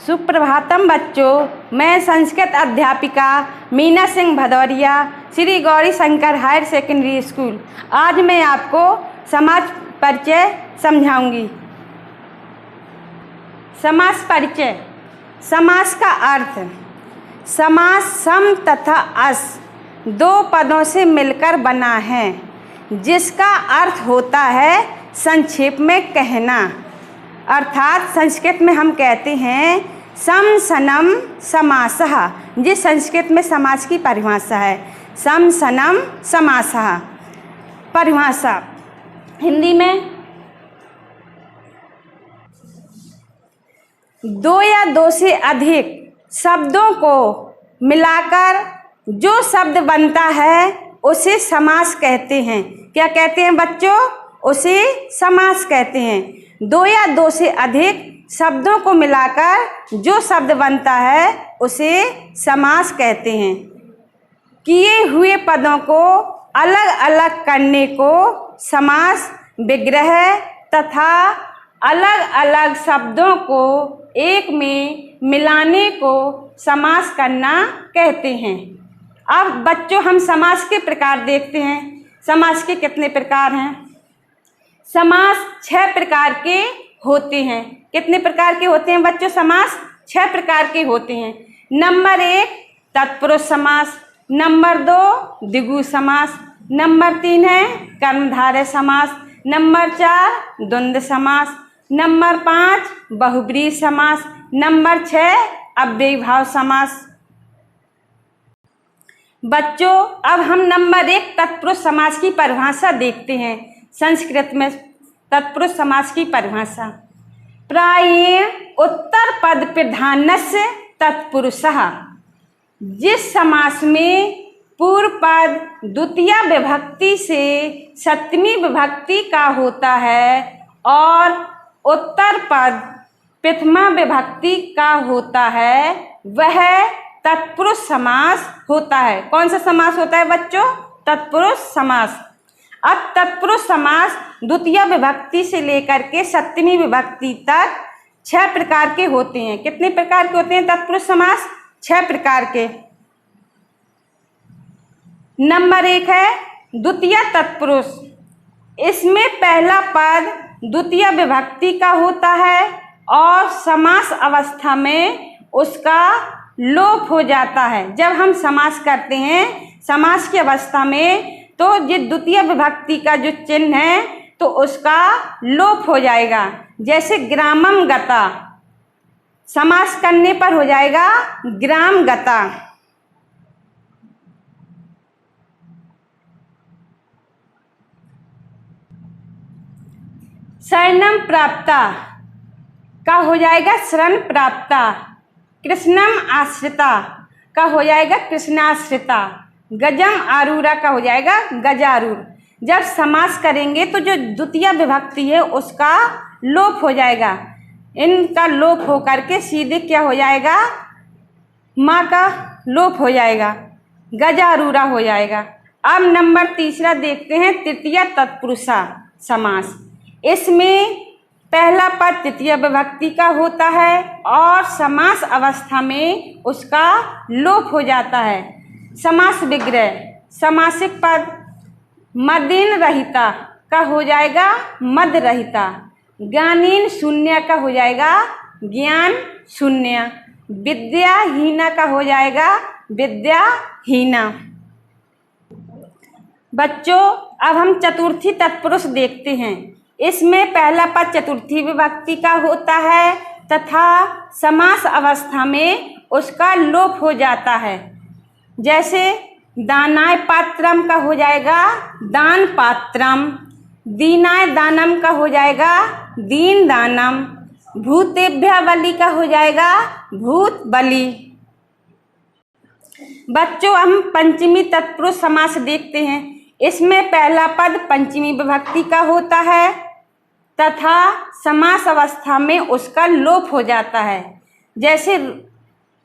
सुप्रभातम बच्चों, मैं संस्कृत अध्यापिका Meena Singh Bhadauria, Shri Gauri Shankar higher secondary school. आज मैं आपको समास परिचय समझाऊंगी। समास परिचय। समास का अर्थ। समास सम तथा अस दो पदों से मिलकर बना है, जिसका अर्थ होता है संक्षेप में कहना। अर्थात संस्कृत में हम कहते हैं सम सनम समासः। जिस संस्कृत में समास की परिभाषा है सम सनम समासः। परिभाषा हिंदी में दो या दो से अधिक शब्दों को मिलाकर जो शब्द बनता है उसे समास कहते हैं। क्या कहते हैं बच्चों? उसे समास कहते हैं। दो या दो से अधिक शब्दों को मिलाकर जो शब्द बनता है उसे समास कहते हैं। किए हुए पदों को अलग अलग करने को समास विग्रह तथा अलग अलग शब्दों को एक में मिलाने को समास करना कहते हैं। अब बच्चों हम समास के प्रकार देखते हैं। समास के कितने प्रकार हैं? समास 6 प्रकार के होते हैं। कितने प्रकार के होते हैं बच्चों? समास 6 प्रकार के होते हैं। नंबर 1 तत्पुरुष समास, नंबर 2 द्विगु समास, नंबर 3 है कर्मधारय समास, नंबर 4 द्वंद्व समास, नंबर 5 बहुब्रीहि समास, नंबर 6 अव्ययीभाव समास। बच्चों अब हम नंबर 1 तत्पुरुष समास की परिभाषा देखते हैं। संस्कृत में तत्पुरुष समास की परिभाषा। प्रायेण उत्तर पद प्रधानस्य तत्पुरुषः। जिस समास में पूर्व पद द्वितीय विभक्ति से सप्तमी विभक्ति का होता है और उत्तर पद प्रथमा विभक्ति का होता है वह तत्पुरुष समास होता है। कौन सा समास होता है बच्चों? तत्पुरुष समास। अब तत्पुरुष समास द्वितीय विभक्ति से लेकर के सप्तमी विभक्ति तक 6 प्रकार के होते हैं। कितने प्रकार के होते हैं तत्पुरुष समास? 6 प्रकार के। नंबर 1 है द्वितीय तत्पुरुष। इसमें पहला पद द्वितीय विभक्ति का होता है और समास अवस्था में उसका लोप हो जाता है। जब हम समास करते हैं समास की अवस्था में तो ये द्वितीय विभक्ति का जो चिन्ह है तो उसका लोप हो जाएगा। जैसे ग्रामम गता, समास करने पर हो जाएगा ग्राम गता। शरणम प्राप्ता का हो जाएगा शरण प्राप्ता। कृष्णम आश्रिता का हो जाएगा कृष्णाश्रिता। गजम आरूरा का हो जाएगा गजारूर। जब समास करेंगे तो जो द्वितीय विभक्ति है उसका लोप हो जाएगा। इनका लोप हो करके सीधे क्या हो जाएगा? माँ का लोप हो जाएगा, गजारूरा हो जाएगा। अब नंबर 3 देखते हैं तृतीय तत्पुरुषा समास। इसमें पहला पद तृतीय विभक्ति का होता है और समास अवस्था में उसका लोप हो जाता है। समास विग्रह। समासिक पद मदीन रहिता का हो जाएगा मद रहिता। ज्ञानीन शून्य का हो जाएगा ज्ञान शून्य। विद्याहीना का हो जाएगा विद्याहीना। बच्चों अब हम चतुर्थी तत्पुरुष देखते हैं। इसमें पहला पद चतुर्थी विभक्ति का होता है तथा समास अवस्था में उसका लोप हो जाता है। जैसे दानाय पात्रम का हो जाएगा दान पात्रम, दीनाय दानम का हो जाएगा दीन दानम, भूतेभ्य बलि का हो जाएगा भूत बलि। बच्चों हम पंचमी तत्पुरुष समास देखते हैं। इसमें पहला पद पंचमी विभक्ति का होता है तथा समास अवस्था में उसका लोप हो जाता है। जैसे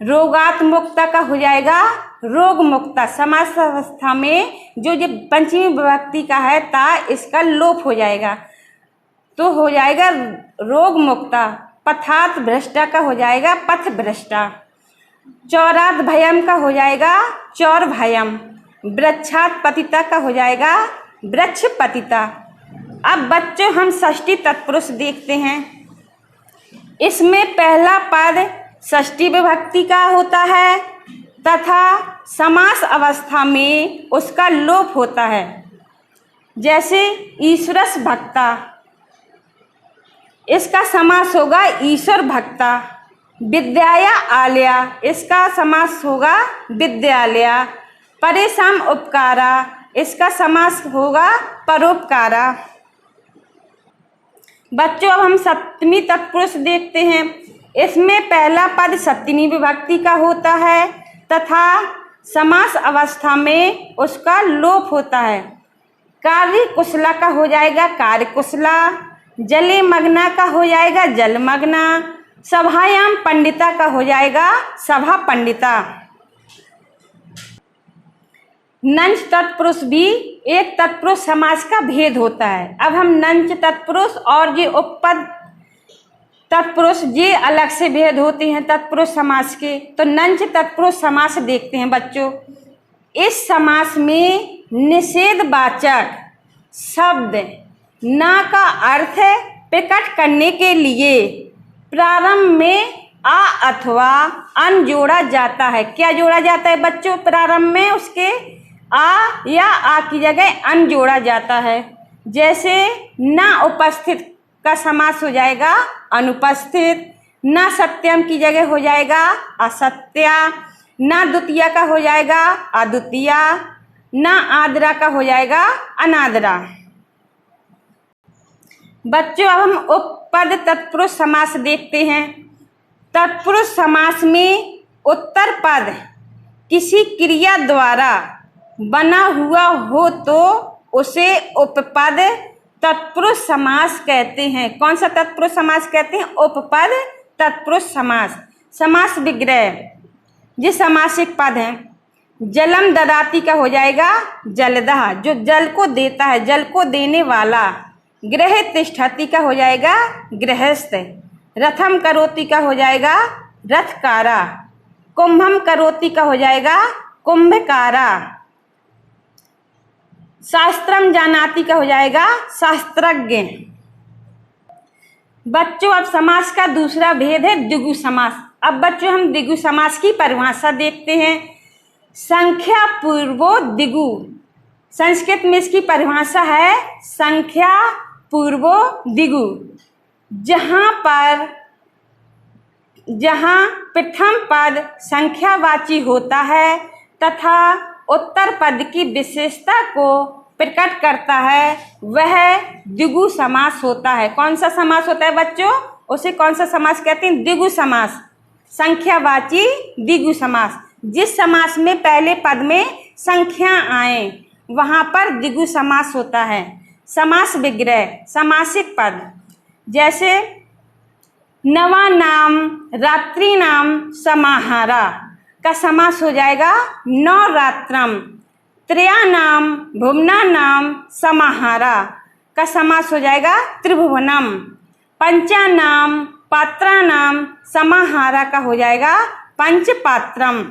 रोगात मुक्ता का हो जाएगा रोग मुक्ता। समास अवस्था में जो पंचमी विभक्ति का है ता इसका लोप हो जाएगा तो हो जाएगा रोग मुक्ता। पथात भ्रष्टा का हो जाएगा पथ भ्रष्टा। चौरात भयम का हो जाएगा चौर भयम। वृक्षात पतिता का हो जाएगा वृक्ष पतिता। अब बच्चों हम षष्ठी तत्पुरुष देखते हैं। इसमें पहला पद षष्ठी विभक्ति का होता है तथा समास अवस्था में उसका लोप होता है। जैसे ईश्वरस भक्ता, इसका समास होगा ईश्वर भक्ता। विद्याया आलया, इसका समास होगा विद्यालया। परेशान उपकारा, इसका समास होगा परोपकारा। बच्चों अब हम सप्तमी तत्पुरुष देखते हैं। इसमें पहला पद सप्तमी विभक्ति का होता है तथा समास अवस्था में उसका लोप होता है। कार्य कुशला का हो जाएगा कार्य कुशला। जले मग्ना का हो जाएगा जलमग्ना। सभायाम पंडिता का हो जाएगा सभा पंडिता। नंच तत्पुरुष भी एक तत्पुरुष समास का भेद होता है। अब हम नंच तत्पुरुष और ये उपपद तत्पुरुष ये अलग से भेद होते हैं तत्पुरुष समास के। तो नंच तत्पुरुष समास देखते हैं बच्चों। इस समास में निषेधवाचक शब्द ना का अर्थ प्रकट करने के लिए प्रारंभ में आ अथवा अन जोड़ा जाता है। क्या जोड़ा जाता है बच्चों? प्रारंभ में उसके आ या आ की जगह अन जोड़ा जाता है। जैसे ना उपस्थित का समास हो जाएगा अनुपस्थित। ना सत्यम की जगह हो जाएगा असत्या। ना द्वितीया का हो जाएगा अद्वितीया। ना आदरा का हो जाएगा अनादरा। बच्चों अब हम उपपद तत्पुरुष समास देखते हैं। तत्पुरुष समास में उत्तर पद किसी क्रिया द्वारा बना हुआ हो तो उसे उपपद तत्पुरुष समास कहते हैं। कौन सा तत्पुरुष समास कहते हैं? उपपद तत्पुरुष समास। समास विग्रह ये समासिक पद हैं। जलम ददाती का हो जाएगा जलदह, जो जल को देता है, जल को देने वाला। गृह तिष्ठति का हो जाएगा गृहस्थ। रथम करोति का हो जाएगा रथकारा। कुंभम करोति का हो जाएगा कुंभकारा। शास्त्रम जानाति का हो जाएगा शास्त्रज्ञ। बच्चों अब समास का दूसरा भेद है द्विगु समास। अब बच्चों हम द्विगु समास की परिभाषा देखते हैं। संख्या पूर्वो द्विगु, संस्कृत में इसकी परिभाषा है संख्या पूर्वो द्विगु। जहाँ प्रथम पद संख्यावाची होता है तथा उत्तर पद की विशेषता को प्रकट करता है, वह द्विगु समास होता है। कौन सा समास होता है बच्चों? उसे कौन सा समास कहते हैं? द्विगु समास। संख्यावाची द्विगु समास। जिस समास में पहले पद में संख्या आए वहाँ पर द्विगु समास होता है। समास विग्रह समासिक पद जैसे नवा नाम रात्रि नाम समाहारा का समास हो जाएगा नवरात्रम। त्रया नाम भुवना नाम समाहारा का समास हो जाएगा त्रिभुवनम। पंचा नाम पात्रा नाम समाहारा का हो जाएगा पंचपात्रम।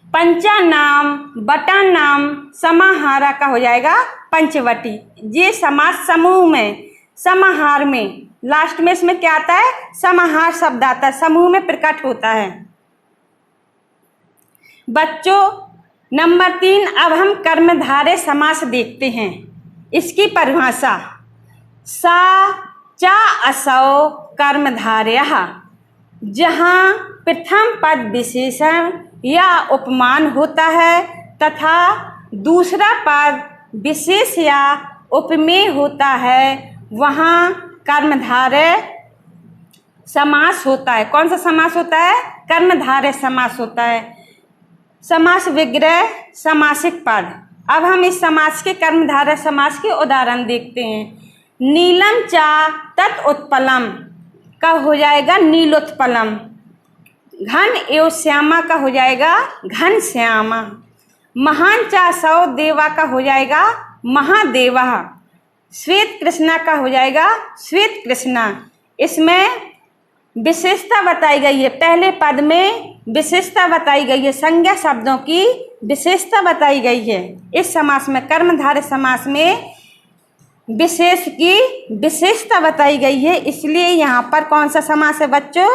पंचा नाम बटा नाम समाहारा का हो जाएगा पंचवटी। ये समास समूह में, समाहार में, लास्ट में इसमें क्या आता है? समाहार शब्द आता है, समूह में प्रकट होता है। बच्चों नंबर 3 अब हम कर्मधारय समास देखते हैं। इसकी परिभाषा सा चा असौ कर्मधारयः, जहाँ प्रथम पद विशेषण या उपमान होता है तथा दूसरा पद विशेष या उपमेय होता है, वहाँ कर्मधारय समास होता है। कौन सा समास होता है? कर्मधारय समास होता है। समास विग्रह समासिक पद। अब हम इस समास के कर्मधारय समास के उदाहरण देखते हैं। नीलम चा तत् उत्पलम का हो जाएगा नीलोत्पलम। घन एवं श्यामा का हो जाएगा घन श्यामा। महान चा सौ देवा का हो जाएगा महादेवा। श्वेत कृष्णा का हो जाएगा श्वेत कृष्णा। इसमें विशेषता बताई गई है। पहले पद में विशेषता बताई गई है, संज्ञा शब्दों की विशेषता बताई गई है। इस समास में, कर्मधारय समास में विशेष की विशेषता बताई गई है, इसलिए यहाँ पर कौन सा समास है बच्चों?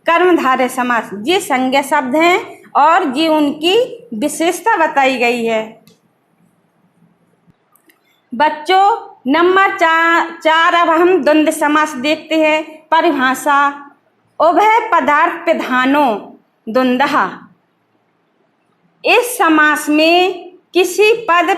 कर्मधारय समास। ये संज्ञा शब्द हैं और ये उनकी विशेषता बताई गई है। बच्चों नंबर 4 अब हम द्वंद्व समास देखते हैं। परिभाषा: उभय पदार्थ प्रधानो द्वंद्वः। इस समास में किसी पद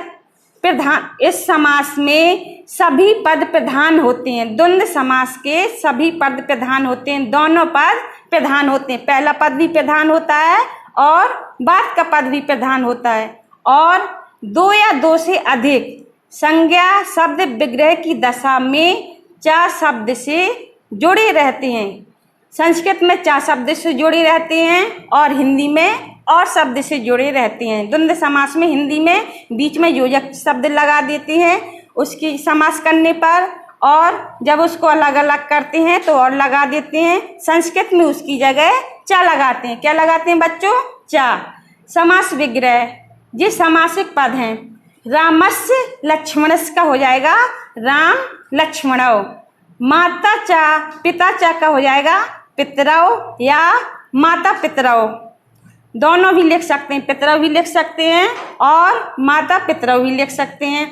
प्रधान, इस समास में सभी पद प्रधान होते हैं। द्वंद्व समास के सभी पद प्रधान होते हैं, दोनों पद प्रधान होते हैं। पहला पद भी प्रधान होता है और बाद का पद भी प्रधान होता है, और 2 या 2 से अधिक संज्ञा शब्द विग्रह की दशा में 4 शब्द से जुड़े रहते हैं। संस्कृत में 4 शब्द से जुड़े रहते हैं और हिंदी में और शब्द से जुड़े रहते हैं। द्वंद्व समास में हिंदी में बीच में योजक शब्द लगा देते हैं उसकी समास करने पर, और जब उसको अलग अलग करते हैं तो और लगा देते हैं। संस्कृत में उसकी जगह चा लगाते हैं। क्या लगाते हैं बच्चों? चा। समास विग्रह, ये समासिक पद हैं। रामस्य लक्ष्मणस्य का हो जाएगा राम लक्ष्मणौ। माता चा पिता चा का हो जाएगा पितरौ या माता पितरौ। दोनों भी लिख सकते हैं, पितरौ भी लिख सकते हैं और माता पितरौ भी लिख सकते हैं।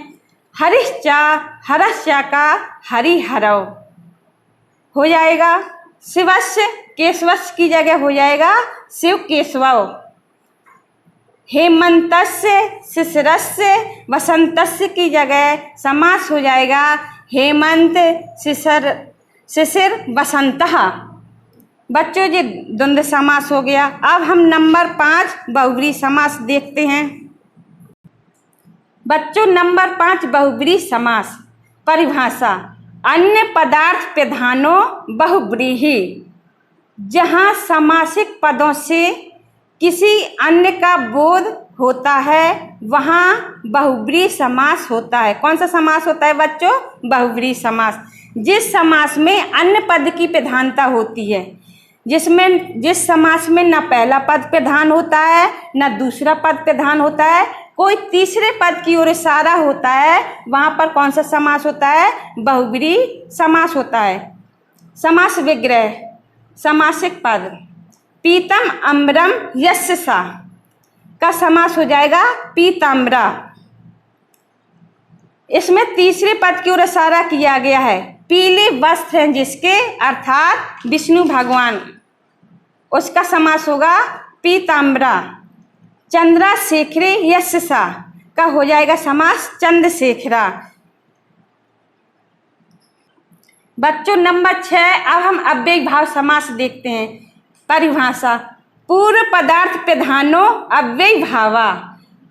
हरिश्चा हरश्चा का हरिहरौ हो जाएगा। शिवस्य केशवस्य की जगह हो जाएगा शिव केशवौ। हेमंतस्य शिशिरस्य वसंतस्य की जगह समास हो जाएगा हेमंत शिशिर वसंतः। बच्चों ये द्वंद्व समास हो गया। अब हम नंबर 5 बहुब्रीहि समास देखते हैं। बच्चों नंबर 5 बहुब्रीहि समास। परिभाषा: अन्य पदार्थ प्रधानो बहुब्रीहि। जहाँ समासिक पदों से किसी अन्य का बोध होता है वहाँ बहुब्रीहि समास होता है। कौन सा समास होता है बच्चों? बहुब्रीहि समास। जिस समास में अन्य पद की प्रधानता होती है, जिस समास में न पहला पद प्रधान होता है न दूसरा पद प्रधान होता है, कोई तीसरे पद की ओर इशारा होता है, वहाँ पर कौन सा समास होता है? बहुब्रीहि समास होता है। समास विग्रह, समासिक पद। पीतम अम्बरम यस्य सा का समास हो जाएगा पीताम्बरा। इसमें तीसरे पद की ओर इशारा किया गया है। पीले वस्त्र हैं जिसके, अर्थात विष्णु भगवान, उसका समास होगा पीताम्बरा। चंद्रशेखरे यस्य सा का हो जाएगा समास चंद्रशेखरा। बच्चों नंबर 6 अब हम अव्ययी भाव समास देखते हैं। परिभाषा: पूर्व पदार्थ प्रधानो अव्ययी भावा।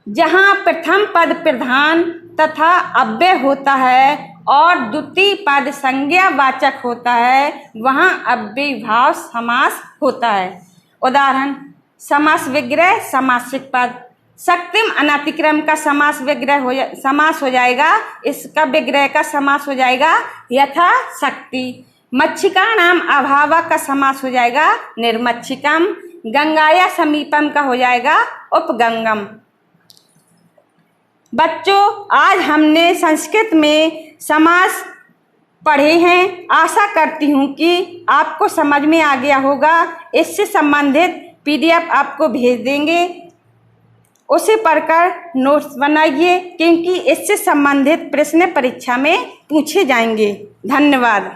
जहाँ प्रथम पद प्रधान तथा अव्यय होता है और द्वितीय पद संज्ञावाचक होता है, वहाँ अव्ययी भाव समास होता है। उदाहरण: समास विग्रह समासिक पद। शक्तिम अनतिक्रम का समास विग्रह समास हो जाएगा, इसका विग्रह का समास हो जाएगा यथा शक्ति। मच्छिकाणाम अभावा का समास हो जाएगा निर्मच्छिकम। गंगाया समीपम का हो जाएगा उपगंगम। बच्चों आज हमने संस्कृत में समास पढ़े हैं। आशा करती हूँ कि आपको समझ में आ गया होगा। इससे संबंधित PDF आपको भेज देंगे, उसे पढ़कर नोट्स बनाइए, क्योंकि इससे संबंधित प्रश्न परीक्षा में पूछे जाएंगे। धन्यवाद।